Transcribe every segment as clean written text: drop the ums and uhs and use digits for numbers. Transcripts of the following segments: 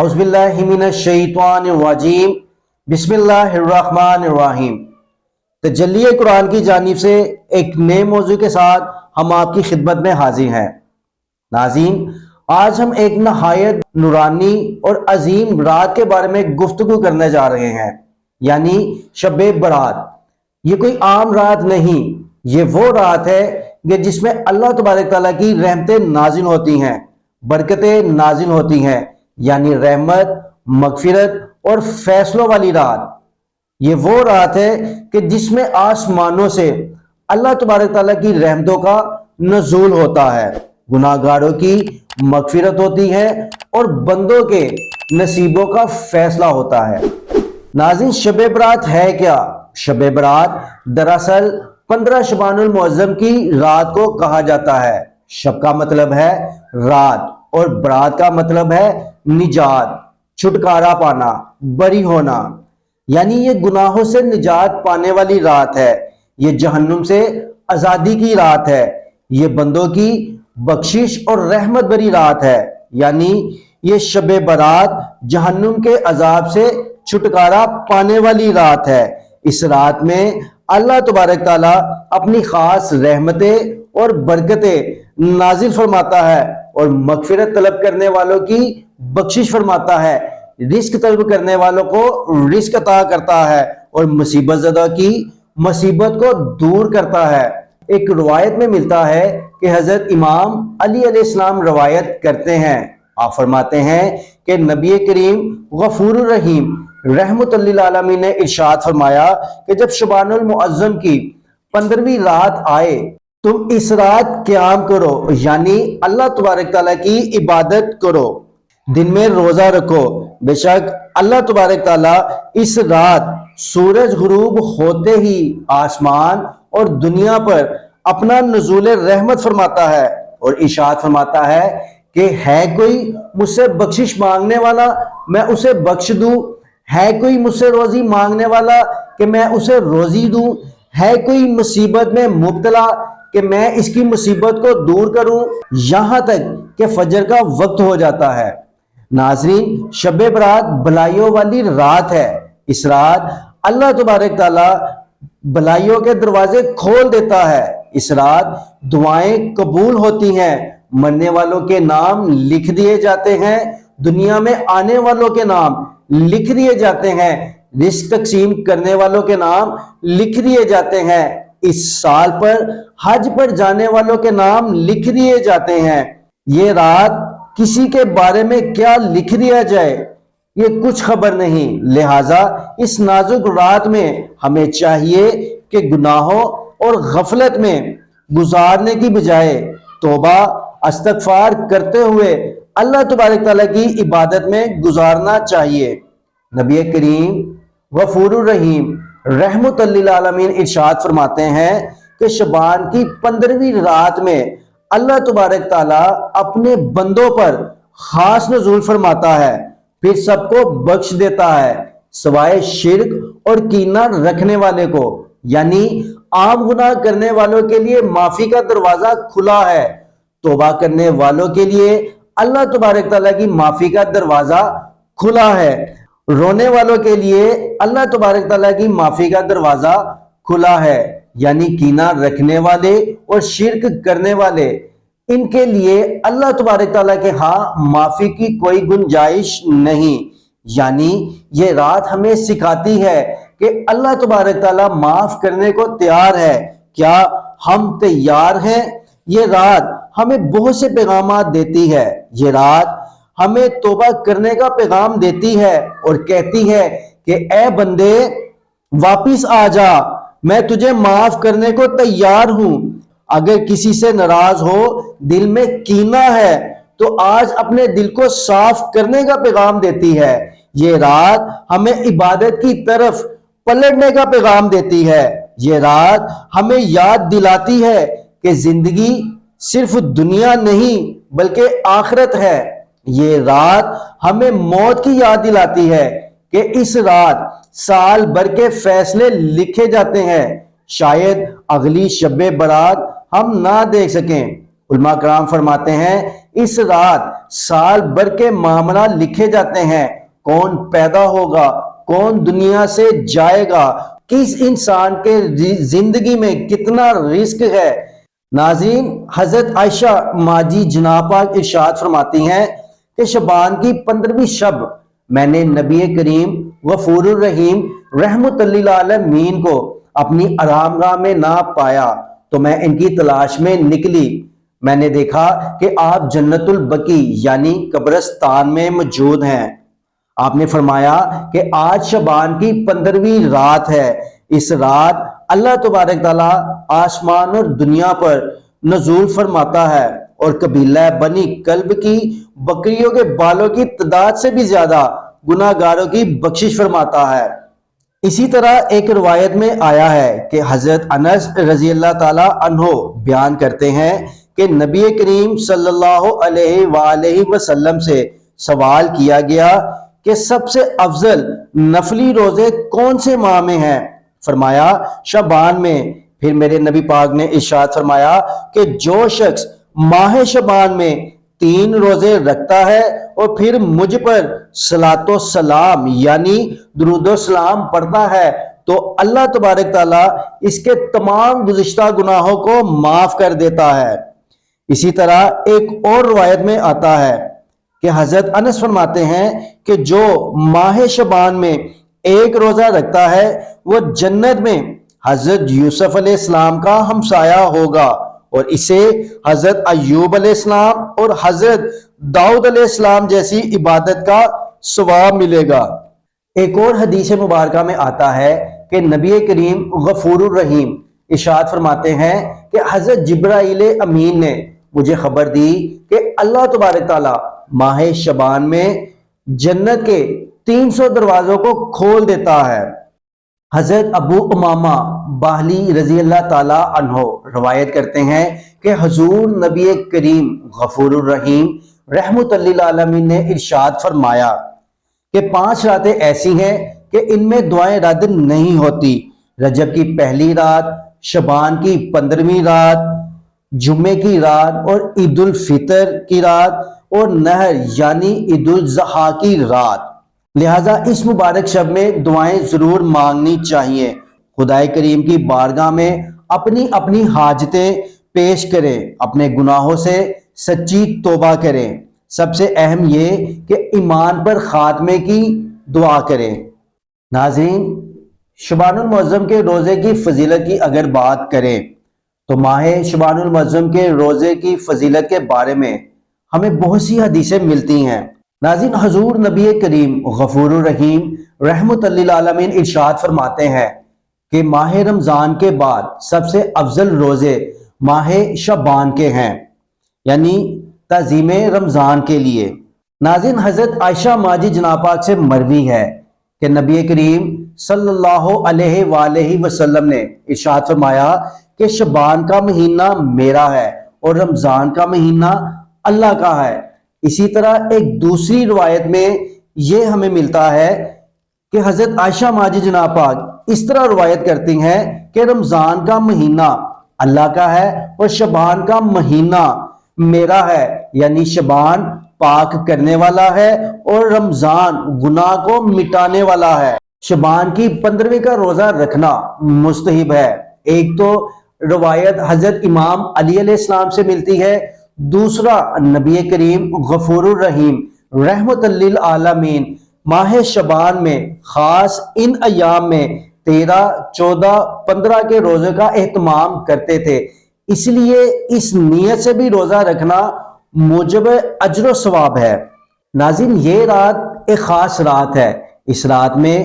اعوذ باللہ من الشیطان الرجیم بسم اللہ الرحمن الرحیم۔ تجلی قرآن کی جانب سے ایک نئے موضوع کے ساتھ ہم آپ کی خدمت میں حاضر ہیں۔ ناظرین، آج ہم ایک نہایت نورانی اور عظیم رات کے بارے میں گفتگو کرنے جا رہے ہیں، یعنی شب برات۔ یہ کوئی عام رات نہیں، یہ وہ رات ہے کہ جس میں اللہ تبارک تعالیٰ کی رحمتیں نازل ہوتی ہیں، برکتیں نازل ہوتی ہیں، یعنی رحمت، مغفرت اور فیصلوں والی رات۔ یہ وہ رات ہے کہ جس میں آسمانوں سے اللہ تبارک تعالیٰ کی رحمتوں کا نزول ہوتا ہے، گناہ گاروں کی مغفرت ہوتی ہے اور بندوں کے نصیبوں کا فیصلہ ہوتا ہے۔ ناظرین، شب برات ہے کیا؟ شب برات دراصل 15 شعبان المعظم کی رات کو کہا جاتا ہے۔ شب کا مطلب ہے رات اور برات کا مطلب ہے نجات، چھٹکارا پانا، بری ہونا، یعنی یہ گناہوں سے نجات پانے والی رات ہے، یہ جہنم سے آزادی کی رات ہے، یہ بندوں کی بخشش اور رحمت بری رات ہے، یعنی یہ شب برات جہنم کے عذاب سے چھٹکارا پانے والی رات ہے۔ اس رات میں اللہ تبارک تعالیٰ اپنی خاص رحمتیں اور برکتیں نازل فرماتا ہے اور مغفرت طلب کرنے والوں کی بخشش فرماتا ہے، رزق طلب کرنے والوں کو رزق عطا کرتا ہے اور مصیبت زدہ کی مصیبت کو دور کرتا ہے۔ ایک روایت میں ملتا ہے کہ حضرت امام علی علیہ السلام روایت کرتے ہیں، آپ فرماتے ہیں کہ نبی کریم غفور الرحیم رحمت للعالمین نے ارشاد فرمایا کہ جب شعبان المعظم کی 15ویں رات آئے تم اس رات قیام کرو، یعنی اللہ تبارک تعالیٰ کی عبادت کرو، دن میں روزہ رکھو، بے شک اللہ تبارک تعالیٰ اس رات سورج غروب ہوتے ہی آسمان اور دنیا پر اپنا نزول رحمت فرماتا ہے اور ارشاد فرماتا ہے کہ ہے کوئی مجھ سے بخشش مانگنے والا میں اسے بخش دوں، ہے کوئی مجھ سے روزی مانگنے والا کہ میں اسے روزی دوں، ہے کوئی مصیبت میں مبتلا کہ میں اس کی مصیبت کو دور کروں، یہاں تک کہ فجر کا وقت ہو جاتا ہے۔ ناظرین، شب برات بلائیوں والی رات ہے۔ اس رات اللہ تبارک تعالیٰ بلائیوں کے دروازے کھول دیتا ہے۔ اس رات دعائیں قبول ہوتی ہیں، مرنے والوں کے نام لکھ دیے جاتے ہیں، دنیا میں آنے والوں کے نام لکھ دیے جاتے ہیں، رزق تقسیم کرنے والوں کے نام لکھ دیے جاتے ہیں، اس سال پر حج پر جانے والوں کے نام لکھ دیے جاتے ہیں۔ یہ رات کسی کے بارے میں کیا لکھ دیا جائے یہ کچھ خبر نہیں، لہٰذا اس نازک رات میں ہمیں چاہیے کہ گناہوں اور غفلت میں گزارنے کی بجائے توبہ استغفار کرتے ہوئے اللہ تبارک تعالیٰ کی عبادت میں گزارنا چاہیے۔ نبی کریم غفور الرحیم رحمت للعالمین ارشاد فرماتے ہیں کہ شعبان کی 15ویں رات میں اللہ تبارک تعالیٰ اپنے بندوں پر خاص نزول فرماتا ہے، پھر سب کو بخش دیتا ہے سوائے شرک اور کینہ رکھنے والے کو، یعنی عام گناہ کرنے والوں کے لیے معافی کا دروازہ کھلا ہے، توبہ کرنے والوں کے لیے اللہ تبارک تعالیٰ کی معافی کا دروازہ کھلا ہے، رونے والوں کے لیے اللہ تبارک تعالیٰ کی معافی کا دروازہ کھلا ہے، یعنی کینہ رکھنے والے اور شرک کرنے والے ان کے لیے اللہ تبارک تعالیٰ کے ہاں معافی کی کوئی گنجائش نہیں۔ یعنی یہ رات ہمیں سکھاتی ہے کہ اللہ تبارک تعالیٰ معاف کرنے کو تیار ہے، کیا ہم تیار ہیں؟ یہ رات ہمیں بہت سے پیغامات دیتی ہے، یہ رات ہمیں توبہ کرنے کا پیغام دیتی ہے اور کہتی ہے کہ اے بندے واپس آ جا، میں تجھے معاف کرنے کو تیار ہوں۔ اگر کسی سے ناراض ہو، دل میں کینہ ہے تو آج اپنے دل کو صاف کرنے کا پیغام دیتی ہے۔ یہ رات ہمیں عبادت کی طرف پلٹنے کا پیغام دیتی ہے۔ یہ رات ہمیں یاد دلاتی ہے کہ زندگی صرف دنیا نہیں بلکہ آخرت ہے۔ یہ رات ہمیں موت کی یاد دلاتی ہے کہ اس رات سال بھر کے فیصلے لکھے جاتے ہیں، شاید اگلی شب برات ہم نہ دیکھ سکیں۔ علماء کرام فرماتے ہیں اس رات سال بھر کے معاملات لکھے جاتے ہیں، کون پیدا ہوگا، کون دنیا سے جائے گا، کس انسان کے زندگی میں کتنا رزق ہے۔ ناظرین، حضرت عائشہ ماجی جناب پاک ارشاد فرماتی ہیں کہ شعبان کی 15ویں شب میں نے نبی کریم غفور الرحیم رحمت للعالمین کو اپنی آرام گاہ میں نہ پایا تو میں ان کی تلاش میں نکلی۔ میں نے دیکھا کہ آپ جنت البقیع یعنی قبرستان میں موجود ہیں۔ آپ نے فرمایا کہ آج شعبان کی 15ویں رات ہے۔ اس رات اللہ تبارک تعالیٰ آسمان اور دنیا پر نزول فرماتا ہے اور قبیلہ بنی کلب کی بکریوں کے بالوں کی تعداد سے بھی زیادہ گناہ گاروں کی بخشش فرماتا ہے۔ اسی طرح ایک روایت میں آیا ہے کہ حضرت انس رضی اللہ تعالیٰ عنہ بیان کرتے ہیں کہ نبی کریم صلی اللہ علیہ وآلہ وسلم سے سوال کیا گیا کہ سب سے افضل نفلی روزے کون سے ماہ میں ہیں؟ فرمایا شعبان میں۔ پھر میرے نبی پاک نے ارشاد فرمایا کہ جو شخص ماہ شعبان میں 3 روزے رکھتا ہے اور پھر مجھ پر صلاۃ و سلام یعنی درود و سلام پڑھتا ہے تو اللہ تبارک تعالیٰ اس کے تمام گزشتہ گناہوں کو معاف کر دیتا ہے۔ اسی طرح ایک اور روایت میں آتا ہے کہ حضرت انس فرماتے ہیں کہ جو ماہ شعبان میں 1 روزہ رکھتا ہے وہ جنت میں حضرت یوسف علیہ السلام کا ہمسایہ ہوگا اور اسے حضرت ایوب علیہ السلام اور حضرت داؤد علیہ السلام جیسی عبادت کا ثواب ملے گا۔ ایک اور حدیث مبارکہ میں آتا ہے کہ نبی کریم غفور الرحیم ارشاد فرماتے ہیں کہ حضرت جبرائیل امین نے مجھے خبر دی کہ اللہ تبارک تعالیٰ ماہ شعبان میں جنت کے 300 دروازوں کو کھول دیتا ہے۔ حضرت ابو امامہ باہلی رضی اللہ تعالیٰ عنہ روایت کرتے ہیں کہ حضور نبی کریم غفور الرحیم رحمت للعالمین نے ارشاد فرمایا کہ 5 راتیں ایسی ہیں کہ ان میں دعائیں رد نہیں ہوتی۔ رجب کی پہلی رات، شعبان کی 15ویں رات، جمعے کی رات اور عید الفطر کی رات اور نہر یعنی عید الاضحیٰ کی رات۔ لہٰذا اس مبارک شب میں دعائیں ضرور مانگنی چاہیے۔ خدائے کریم کی بارگاہ میں اپنی اپنی حاجتیں پیش کریں، اپنے گناہوں سے سچی توبہ کریں۔ سب سے اہم یہ کہ ایمان پر خاتمے کی دعا کریں۔ ناظرین، شعبان المعظم کے روزے کی فضیلت کی اگر بات کریں تو ماہ شعبان المعظم کے روزے کی فضیلت کے بارے میں ہمیں بہت سی حدیثیں ملتی ہیں۔ ناظرین، حضور نبی کریم غفور الرحیم رحمت للعالمین ارشاد فرماتے ہیں کہ ماہ رمضان کے بعد سب سے افضل روزے ماہ شعبان کے ہیں، یعنی تعظیم رمضان کے لیے۔ ناظرین، حضرت عائشہ ماجی جناب پاک سے مروی ہے کہ نبی کریم صلی اللہ علیہ وآلہ وسلم نے ارشاد فرمایا کہ شعبان کا مہینہ میرا ہے اور رمضان کا مہینہ اللہ کا ہے۔ اسی طرح ایک دوسری روایت میں یہ ہمیں ملتا ہے کہ حضرت عائشہ ماجی جناب پاک اس طرح روایت کرتی ہیں کہ رمضان کا مہینہ اللہ کا ہے اور شعبان کا مہینہ میرا ہے، یعنی شعبان پاک کرنے والا ہے اور رمضان گناہ کو مٹانے والا ہے۔ شعبان کی 15ویں کا روزہ رکھنا مستحب ہے۔ ایک تو روایت حضرت امام علی علیہ السلام سے ملتی ہے، دوسرا نبی کریم غفور الرحیم رحمت للعالمین ماہ شعبان میں خاص ان ایام میں 13، 14، 15 کے روزے کا اہتمام کرتے تھے، اس لیے اس نیت سے بھی روزہ رکھنا موجب اجر و ثواب ہے۔ ناظرین، یہ رات ایک خاص رات ہے۔ اس رات میں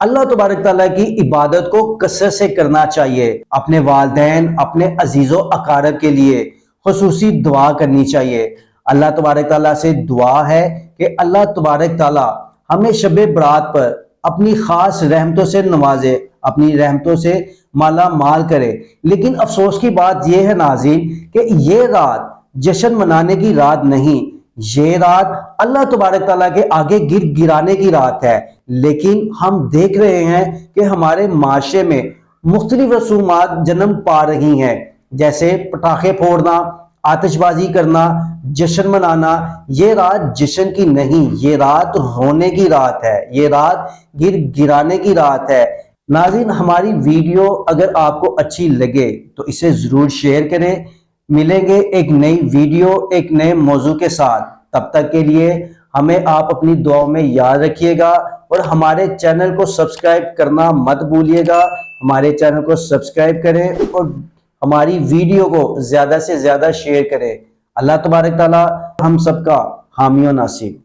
اللہ تبارک تعالیٰ کی عبادت کو کثرت سے کرنا چاہیے۔ اپنے والدین، اپنے عزیز و اقارب کے لیے خصوصی دعا کرنی چاہیے۔ اللہ تبارک تعالیٰ سے دعا ہے کہ اللہ تبارک تعالیٰ ہمیں شب برات پر اپنی خاص رحمتوں سے نوازے، اپنی رحمتوں سے مالا مال کرے۔ لیکن افسوس کی بات یہ ہے ناظرین کہ یہ رات جشن منانے کی رات نہیں، یہ رات اللہ تبارک تعالیٰ کے آگے گر گرانے کی رات ہے۔ لیکن ہم دیکھ رہے ہیں کہ ہمارے معاشرے میں مختلف رسومات جنم پا رہی ہیں، جیسے پٹاخے پھوڑنا، آتش بازی کرنا، جشن منانا، یہ رات جشن کی نہیں، یہ رات رونے کی رات ہے، یہ رات گر گرانے کی رات ہے۔ ناظرین، ہماری ویڈیو اگر آپ کو اچھی لگے تو اسے ضرور شیئر کریں۔ ملیں گے ایک نئی ویڈیو ایک نئے موضوع کے ساتھ، تب تک کے لیے ہمیں آپ اپنی دعاؤں میں یاد رکھیے گا، اور ہمارے چینل کو سبسکرائب کرنا مت بھولیے گا۔ ہمارے چینل کو سبسکرائب کریں اور ہماری ویڈیو کو زیادہ سے زیادہ شیئر کریں۔ اللہ تبارک تعالی ہم سب کا حامی و ناصر۔